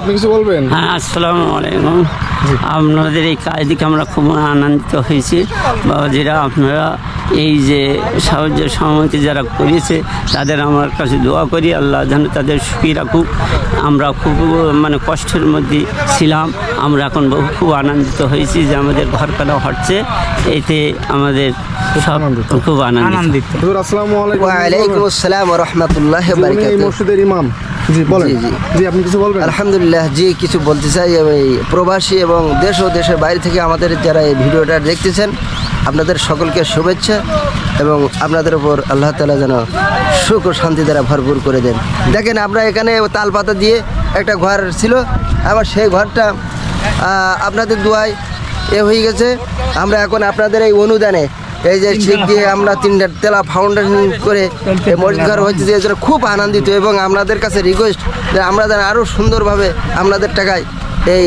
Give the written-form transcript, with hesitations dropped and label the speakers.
Speaker 1: আপনি কিছু বলবেন?
Speaker 2: হ্যাঁ, আসসালামু আলাইকুম। আপনাদের এই কাজ দেখে আমরা খুব আনন্দিত হয়েছি। বাবাজিরা, আপনারা এই যে সাহায্য সহমতি যারা করেছে তাদের আমার কাছে দোয়া করি, আল্লাহ যেন তাদের সুখী রাখুক। আমরা খুব কষ্টের মধ্যে ছিলাম, আমরা এখন খুব আনন্দিত হয়েছি যে আমাদের ঘর করা হচ্ছে, এতে আমাদের সব খুব আনন্দিত।
Speaker 1: হুজুর আসসালামু আলাইকুম।
Speaker 3: ওয়ালাইকুম আসসালাম ওয়া রাহমাতুল্লাহি ওয়া
Speaker 1: উনি এই
Speaker 3: বারাকাতুহু।
Speaker 1: মসজিদের ইমাম। জি বলেন।
Speaker 3: জি, জি।
Speaker 1: জি আপনি কিছু বলবেন?
Speaker 3: আলহামদুলিল্লাহ, জি কিছু বলতে চাই। আমি প্রবাসী এবং দেশ ও দেশের বাইরে থেকে আমাদের যারা এই ভিডিওটা দেখতেছেন, আপনাদের সকলকে শুভেচ্ছা এবং আপনাদের উপর আল্লাহ তাআলা যেন সুখ ও শান্তি দ্বারা ভরপুর করে দেন। দেখেন, আমরা এখানে তাল পাতা দিয়ে একটা ঘর ছিল, আবার সেই ঘরটা আপনাদের দোয়ায় হয়ে গেছে। আমরা এখন আপনাদের এই অনুদানে এই যে ঠিক দিয়ে আমরা 3টা তেলা ফাউন্ডেশন করে এই মসজিদ ঘর হচ্ছে, যে এজন্য খুব আনন্দিত এবং আপনাদের কাছে রিকোয়েস্ট যে আমরা যেন আরও সুন্দরভাবে আপনাদের টাকায় এই